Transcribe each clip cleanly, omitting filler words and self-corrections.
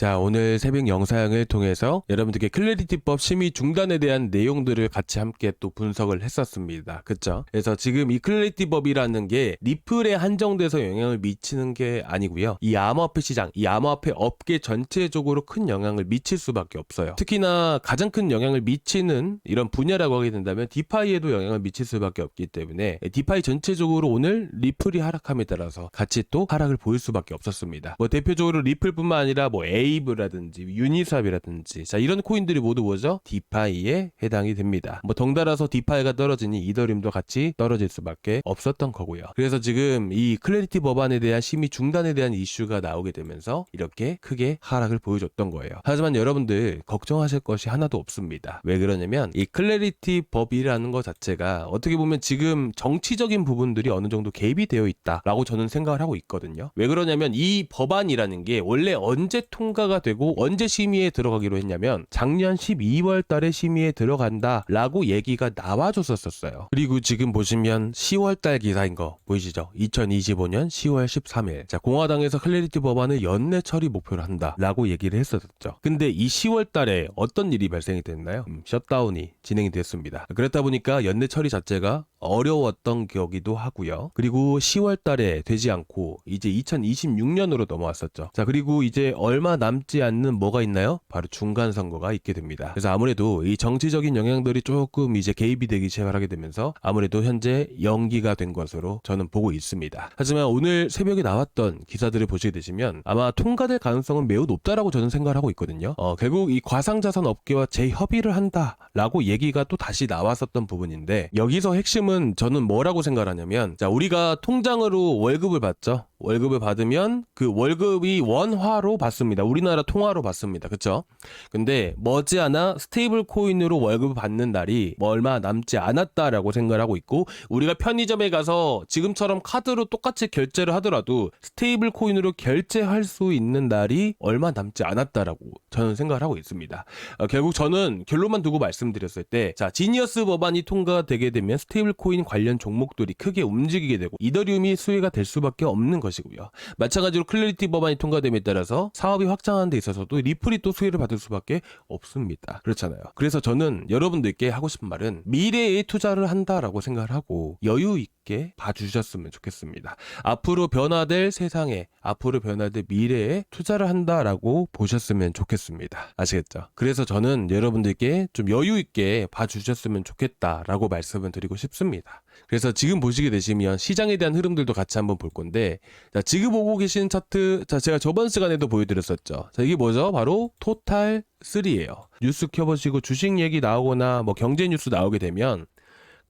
자, 오늘 새벽 영상을 통해서 여러분들께 클래리티법 심의 중단에 대한 내용들을 같이 함께 또 분석을 했었습니다. 그쵸? 그래서 지금 이 클래리티법이라는 게 리플에 한정돼서 영향을 미치는 게 아니고요. 이 암호화폐 시장, 이 암호화폐 업계 전체적으로 큰 영향을 미칠 수밖에 없어요. 특히나 가장 큰 영향을 미치는 이런 분야라고 하게 된다면 디파이에도 영향을 미칠 수밖에 없기 때문에 디파이 전체적으로 오늘 리플이 하락함에 따라서 같이 또 하락을 보일 수밖에 없었습니다. 뭐 대표적으로 리플뿐만 아니라 뭐 에이브라든지 유니스왑이라든지 자 이런 코인들이 모두 뭐죠? 디파이에 해당이 됩니다. 뭐 덩달아서 디파이가 떨어지니 이더리움도 같이 떨어질 수밖에 없었던 거고요. 그래서 지금 이 클래리티 법안에 대한 심의 중단에 대한 이슈가 나오게 되면서 이렇게 크게 하락을 보여줬던 거예요. 하지만 여러분들 걱정하실 것이 하나도 없습니다. 왜 그러냐면 이 클래리티 법이라는 것 자체가 어떻게 보면 지금 정치적인 부분들이 어느 정도 개입이 되어 있다라고 저는 생각을 하고 있거든요. 왜 그러냐면 이 법안이라는 게 원래 언제 통과가 되고 언제 심의에 들어가기로 했냐면 작년 12월 달에 심의에 들어간다라고 얘기가 나와줬었어요. 그리고 지금 보시면 10월 달 기사인 거 보이시죠? 2025년 10월 13일 자 공화당에서 클래리티 법안을 연내 처리 목표로 한다라고 얘기를 했었죠. 근데 이 10월 달에 어떤 일이 발생이 됐나요? 셧다운이 진행이 됐습니다. 그렇다 보니까 연내 처리 자체가 어려웠던 기억이기도 하고요. 그리고 10월 달에 되지 않고 이제 2026년으로 넘어왔었죠. 자, 그리고 이제 얼마 남지 않는 뭐가 있나요? 바로 중간 선거가 있게 됩니다. 그래서 아무래도 이 정치적인 영향들이 조금 이제 개입이 되기 시작하게 되면서 아무래도 현재 연기가 된 것으로 저는 보고 있습니다. 하지만 오늘 새벽에 나왔던 기사들을 보시게 되시면 아마 통과될 가능성은 매우 높다라고 저는 생각을 하고 있거든요. 결국 이 과상자산 업계와 재협의를 한다라고 얘기가 또 다시 나왔었던 부분인데 여기서 핵심은 저는 뭐라고 생각을 하냐면 자 우리가 통장으로 월급을 받죠. 월급을 받으면 그 월급이 원화로 받습니다. 우리나라 통화로 받습니다. 그쵸? 근데 머지않아 스테이블 코인으로 월급을 받는 날이 뭐 얼마 남지 않았다라고 생각을 하고 있고 우리가 편의점에 가서 지금처럼 카드로 똑같이 결제를 하더라도 스테이블 코인으로 결제할 수 있는 날이 얼마 남지 않았다라고 저는 생각을 하고 있습니다. 결국 저는 결론만 두고 말씀드렸을 때 자 지니어스 법안이 통과되게 되면 스테이블 코인 관련 종목들이 크게 움직이게 되고 이더리움이 수혜가 될 수밖에 없는 것이고요. 마찬가지로 클래리티 법안이 통과됨에 따라서 사업이 확장하는 데 있어서도 리플이 또 수혜를 받을 수밖에 없습니다. 그렇잖아요. 그래서 저는 여러분들께 하고 싶은 말은 미래에 투자를 한다라고 생각을 하고 여유 있게 봐주셨으면 좋겠습니다. 앞으로 변화될 세상에 앞으로 변화될 미래에 투자를 한다라고 보셨으면 좋겠습니다. 아시겠죠? 그래서 저는 여러분들께 좀 여유 있게 봐주셨으면 좋겠다라고 말씀을 드리고 싶습니다. 그래서 지금 보시게 되시면 시장에 대한 흐름들도 같이 한번 볼 건데 자 지금 보고 계신 차트 자 제가 저번 시간에도 보여드렸었죠. 자 이게 뭐죠? 바로 토탈 3예요. 뉴스 켜보시고 주식 얘기 나오거나 뭐 경제 뉴스 나오게 되면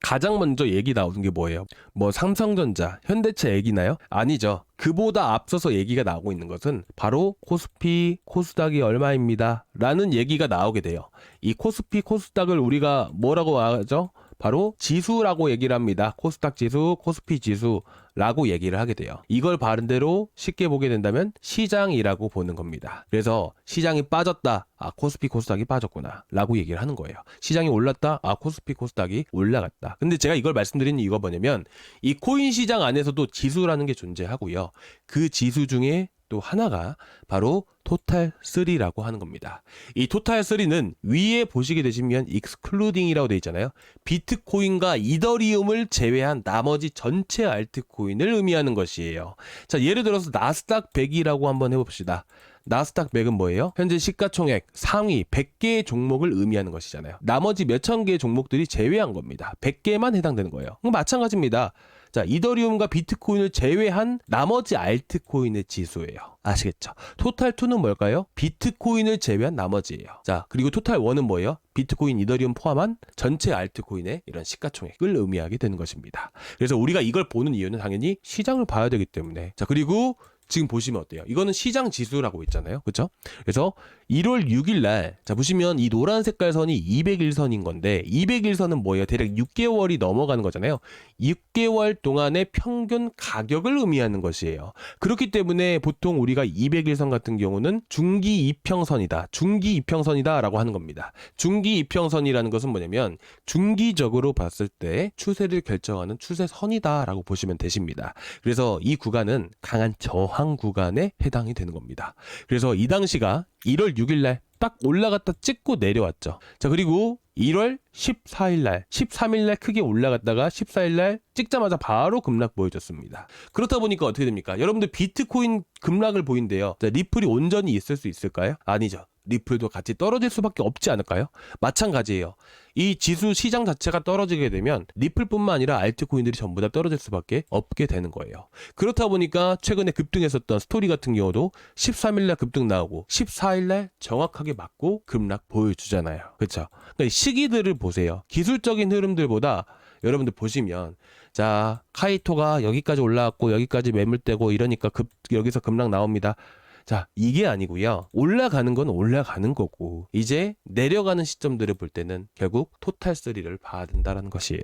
가장 먼저 얘기 나오는 게 뭐예요? 뭐 삼성전자, 현대차 얘기나요? 아니죠. 그보다 앞서서 얘기가 나오고 있는 것은 바로 코스피, 코스닥이 얼마입니다. 라는 얘기가 나오게 돼요. 이 코스피, 코스닥을 우리가 뭐라고 하죠? 바로 지수라고 얘기를 합니다. 코스닥 지수, 코스피 지수라고 얘기를 하게 돼요. 이걸 반대로 쉽게 보게 된다면 시장이라고 보는 겁니다. 그래서 시장이 빠졌다. 아, 코스피, 코스닥이 빠졌구나. 라고 얘기를 하는 거예요. 시장이 올랐다. 아, 코스피, 코스닥이 올라갔다. 근데 제가 이걸 말씀드리는 이유가 뭐냐면 이 코인 시장 안에서도 지수라는 게 존재하고요. 그 지수 중에 또 하나가 바로 토탈 3라고 하는 겁니다. 이 토탈 3는 위에 보시게 되시면 excluding이라고 되어 있잖아요. 비트코인과 이더리움을 제외한 나머지 전체 알트코인을 의미하는 것이에요. 자, 예를 들어서 나스닥 100이라고 한번 해봅시다. 나스닥 100은 뭐예요? 현재 시가총액 상위 100개의 종목을 의미하는 것이잖아요. 나머지 몇천 개의 종목들이 제외한 겁니다. 100개만 해당되는 거예요. 마찬가지입니다. 자, 이더리움과 비트코인을 제외한 나머지 알트코인의 지수예요. 아시겠죠? 토탈2는 뭘까요? 비트코인을 제외한 나머지예요. 자, 그리고 토탈1은 뭐예요? 비트코인, 이더리움 포함한 전체 알트코인의 이런 시가총액을 의미하게 되는 것입니다. 그래서 우리가 이걸 보는 이유는 당연히 시장을 봐야 되기 때문에 자, 그리고 지금 보시면 어때요? 이거는 시장 지수라고 있잖아요. 그렇죠? 그래서 1월 6일 날 자 보시면 이 노란 색깔 선이 200일선인 건데 200일선은 뭐예요? 대략 6개월이 넘어가는 거잖아요. 6개월 동안의 평균 가격을 의미하는 것이에요. 그렇기 때문에 보통 우리가 200일선 같은 경우는 중기 이평선이다. 중기 이평선이다 라고 하는 겁니다. 중기 이평선이라는 것은 뭐냐면 중기적으로 봤을 때 추세를 결정하는 추세선이다 라고 보시면 되십니다. 그래서 이 구간은 강한 저항 저항 구간에 해당이 되는 겁니다. 그래서 이 당시가 1월 6일 날 딱 올라갔다 찍고 내려왔죠. 자, 그리고 1월 14일 날, 13일 날 크게 올라갔다가 14일 날 찍자마자 바로 급락 보여줬습니다. 그렇다 보니까 어떻게 됩니까? 여러분들 비트코인 급락을 보인대요. 자, 리플이 온전히 있을 수 있을까요? 아니죠. 리플도 같이 떨어질 수밖에 없지 않을까요? 마찬가지예요. 이 지수 시장 자체가 떨어지게 되면 리플뿐만 아니라 알트코인들이 전부 다 떨어질 수밖에 없게 되는 거예요. 그렇다 보니까 최근에 급등했었던 스토리 같은 경우도 13일날 급등 나오고 14일날 정확하게 맞고 급락 보여주잖아요. 그렇죠? 그러니까 시기들을 보세요. 기술적인 흐름들보다 여러분들 보시면 자, 카이토가 여기까지 올라왔고 여기까지 매물대고 이러니까 여기서 급락 나옵니다. 자, 이게 아니고요. 올라가는 건 올라가는 거고 이제 내려가는 시점들을 볼 때는 결국 토탈3를 봐야 된다는 것이에요.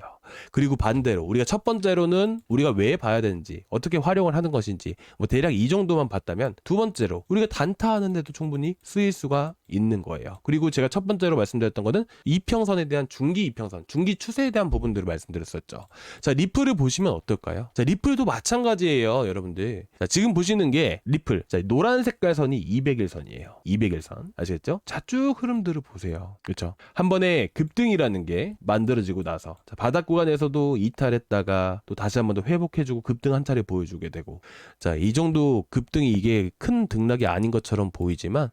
그리고 반대로 우리가 첫 번째로는 우리가 왜 봐야 되는지 어떻게 활용을 하는 것인지 뭐 대략 이 정도만 봤다면 두 번째로 우리가 단타하는데도 충분히 쓰일 수가 있는 거예요. 그리고 제가 첫 번째로 말씀드렸던 거는 이평선에 대한 중기 이평선, 중기 추세에 대한 부분들을 말씀드렸었죠. 자, 리플을 보시면 어떨까요? 자, 리플도 마찬가지예요, 여러분들. 자, 지금 보시는 게 리플. 자, 노란 색깔 선이 200일선이에요. 200일선. 아시겠죠? 자, 쭉 흐름들을 보세요. 그렇죠? 한 번에 급등이라는 게 만들어지고 나서 자, 바닥 구간에서도 이탈했다가 또 다시 한 번 더 회복해주고 급등 한 차례 보여주게 되고 자, 이 정도 급등이 이게 큰 등락이 아닌 것처럼 보이지만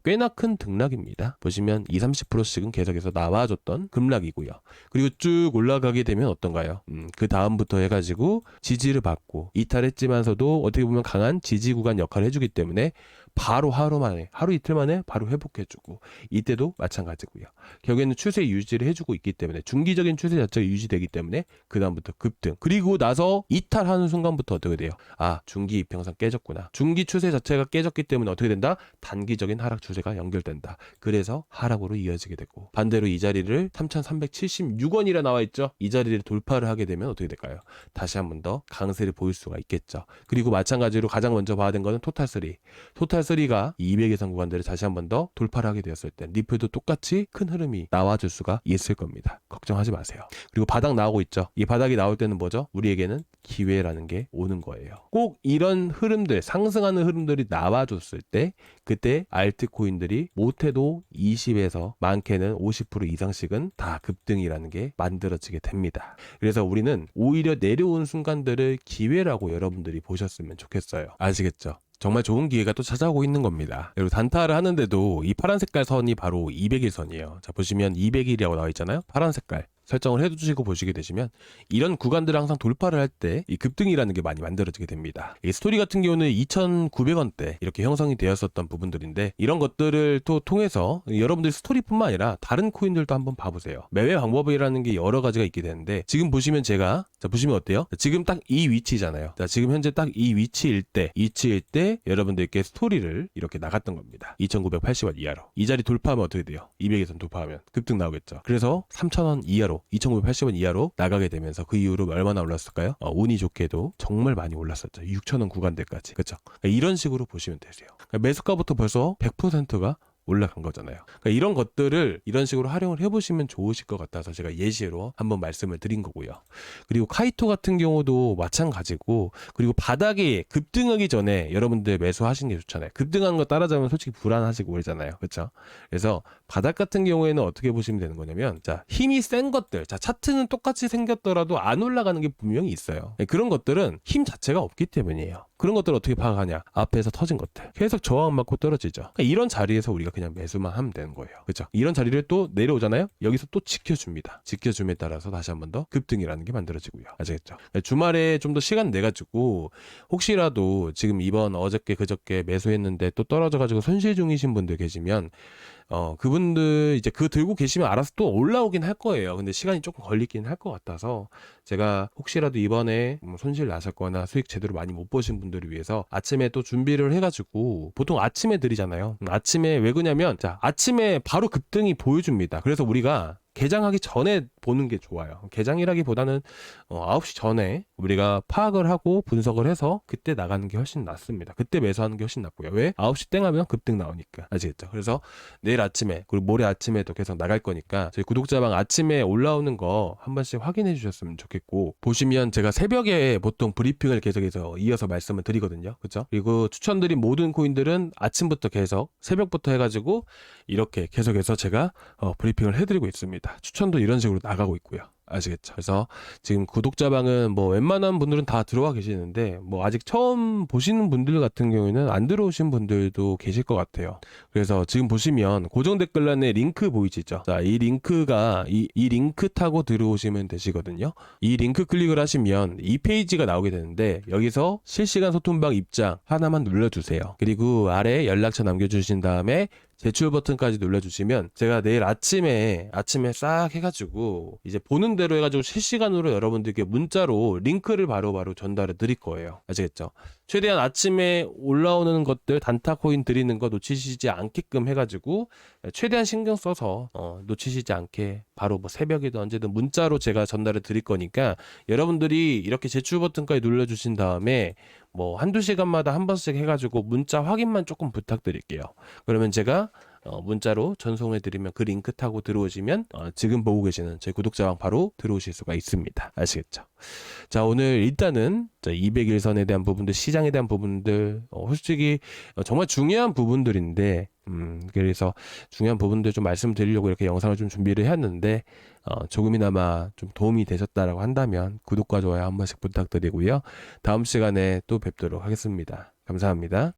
꽤나 큰 등락입니다. 보시면 20-30%씩은 계속해서 나와줬던 급락이고요. 그리고 쭉 올라가게 되면 어떤가요? 그 다음부터 해가지고 지지를 받고 이탈했지만서도 어떻게 보면 강한 지지 구간 역할을 해주기 때문에 바로 하루 만에, 하루 이틀 만에 바로 회복해주고 이때도 마찬가지고요. 결국에는 추세 유지를 해주고 있기 때문에 중기적인 추세 자체가 유지되기 때문에 그 다음부터 급등. 그리고 나서 이탈하는 순간부터 어떻게 돼요? 아, 중기 이평선 깨졌구나. 중기 추세 자체가 깨졌기 때문에 어떻게 된다? 단기적인 하락 추세가 연결된다. 그래서 하락으로 이어지게 되고 반대로 이 자리를 3,376원이라 나와 있죠. 이 자리를 돌파를 하게 되면 어떻게 될까요? 다시 한 번 더 강세를 보일 수가 있겠죠. 그리고 마찬가지로 가장 먼저 봐야 되는 거는 토탈3. 토탈3가 200예선 구간들을 다시 한 번 더 돌파를 하게 되었을 때 리플도 똑같이 큰 흐름이 나와줄 수가 있을 겁니다. 걱정하지 마세요. 그리고 바닥 나오고 있죠. 이 바닥이 나올 때는 뭐죠? 우리에게는 기회라는 게 오는 거예요. 꼭 이런 흐름들, 상승하는 흐름들이 나와줬을 때 그때 알트코인들이 못해도 20에서 많게는 50% 이상씩은 다 급등이라는 게 만들어지게 됩니다. 그래서 우리는 오히려 내려온 순간들을 기회라고 여러분들이 보셨으면 좋겠어요. 아시겠죠? 정말 좋은 기회가 또 찾아오고 있는 겁니다. 그리고 단타를 하는데도 이 파란 색깔 선이 바로 200일 선이에요. 자, 보시면 200일이라고 나와 있잖아요. 파란 색깔. 설정을 해두시고 보시게 되시면 이런 구간들을 항상 돌파를 할 때 이 급등이라는 게 많이 만들어지게 됩니다. 이 스토리 같은 경우는 2,900원대 이렇게 형성이 되었었던 부분들인데 이런 것들을 또 통해서 여러분들 스토리뿐만 아니라 다른 코인들도 한번 봐보세요. 매매 방법이라는 게 여러 가지가 있게 되는데 지금 보시면 제가 자 보시면 어때요? 지금 딱 이 위치잖아요. 자, 지금 현재 딱 이 위치일 때 여러분들께 스토리를 이렇게 나갔던 겁니다. 2,980원 이하로. 이 자리 돌파하면 어떻게 돼요? 200에선 돌파하면 급등 나오겠죠. 그래서 3,000원 이하로 2,980원 이하로 나가게 되면서 그 이후로 얼마나 올랐을까요? 운이 좋게도 정말 많이 올랐었죠. 6,000원 구간대까지. 그렇죠? 그러니까 이런 식으로 보시면 되세요. 그러니까 매수가부터 벌써 100%가 올라간 거잖아요. 그러니까 이런 것들을 이런 식으로 활용을 해보시면 좋으실 것 같아서 제가 예시로 한번 말씀을 드린 거고요. 그리고 카이토 같은 경우도 마찬가지고 그리고 바닥에 급등하기 전에 여러분들 매수하시는 게 좋잖아요. 급등한 거 따라잡으면 솔직히 불안하시고 그러잖아요. 그렇죠? 그래서 바닥 같은 경우에는 어떻게 보시면 되는 거냐면 자, 힘이 센 것들, 자, 차트는 똑같이 생겼더라도 안 올라가는 게 분명히 있어요. 그런 것들은 힘 자체가 없기 때문이에요. 그런 것들을 어떻게 파악하냐? 앞에서 터진 것들. 계속 저항 맞고 떨어지죠. 그러니까 이런 자리에서 우리가 그냥 매수만 하면 되는 거예요. 그렇죠? 이런 자리를 또 내려오잖아요. 여기서 또 지켜줍니다. 지켜줌에 따라서 다시 한 번 더 급등이라는 게 만들어지고요. 아시겠죠? 주말에 좀 더 시간 내가지고 혹시라도 지금 이번 어저께 그저께 매수했는데 또 떨어져가지고 손실 중이신 분들 계시면 그분들 이제 그거 들고 계시면 알아서 또 올라오긴 할 거예요. 근데 시간이 조금 걸리긴 할 것 같아서 제가 혹시라도 이번에 손실 나셨거나 수익 제대로 많이 못 보신 분들을 위해서 아침에 또 준비를 해가지고 보통 아침에 드리잖아요. 아침에 왜 그러냐면 자, 아침에 바로 급등이 보여줍니다. 그래서 우리가 개장하기 전에 보는 게 좋아요. 개장이라기보다는 9시 전에 우리가 파악을 하고 분석을 해서 그때 나가는 게 훨씬 낫습니다. 그때 매수하는 게 훨씬 낫고요. 왜? 9시 땡 하면 급등 나오니까. 아시겠죠? 그래서 내일 아침에 그리고 모레 아침에도 계속 나갈 거니까 저희 구독자방 아침에 올라오는 거 한 번씩 확인해 주셨으면 좋겠고, 보시면 제가 새벽에 보통 브리핑을 계속해서 이어서 말씀을 드리거든요. 그렇죠? 그리고 추천드린 모든 코인들은 아침부터 계속 새벽부터 해가지고 이렇게 계속해서 제가 브리핑을 해드리고 있습니다. 추천도 이런 식으로 나가고 있고요. 아시겠죠? 그래서 지금 구독자방은 뭐 웬만한 분들은 다 들어와 계시는데 뭐 아직 처음 보시는 분들 같은 경우에는 안 들어오신 분들도 계실 것 같아요. 그래서 지금 보시면 고정 댓글란에 링크 보이시죠? 자, 이 링크가 이 링크 타고 들어오시면 되시거든요. 이 링크 클릭을 하시면 이 페이지가 나오게 되는데 여기서 실시간 소통방 입장 하나만 눌러주세요. 그리고 아래 연락처 남겨주신 다음에 제출 버튼까지 눌러주시면 제가 내일 아침에 싹 해가지고 이제 보는 대로 해가지고 실시간으로 여러분들께 문자로 링크를 바로바로 전달해 드릴 거예요. 아시겠죠? 최대한 아침에 올라오는 것들 단타 코인 드리는 거 놓치시지 않게끔 해가지고 최대한 신경 써서 놓치시지 않게 바로 뭐 새벽이든 언제든 문자로 제가 전달해 드릴 거니까 여러분들이 이렇게 제출 버튼까지 눌러주신 다음에 뭐 한두 시간마다 한 번씩 해가지고 문자 확인만 조금 부탁드릴게요. 그러면 제가 문자로 전송해드리면 그 링크 타고 들어오시면 지금 보고 계시는 저희 구독자방 바로 들어오실 수가 있습니다. 아시겠죠? 자, 오늘 일단은 200일선에 대한 부분들, 시장에 대한 부분들 솔직히 정말 중요한 부분들인데 그래서 중요한 부분들 좀 말씀드리려고 이렇게 영상을 좀 준비를 했는데 조금이나마 좀 도움이 되셨다라고 한다면 구독과 좋아요 한 번씩 부탁드리고요. 다음 시간에 또 뵙도록 하겠습니다. 감사합니다.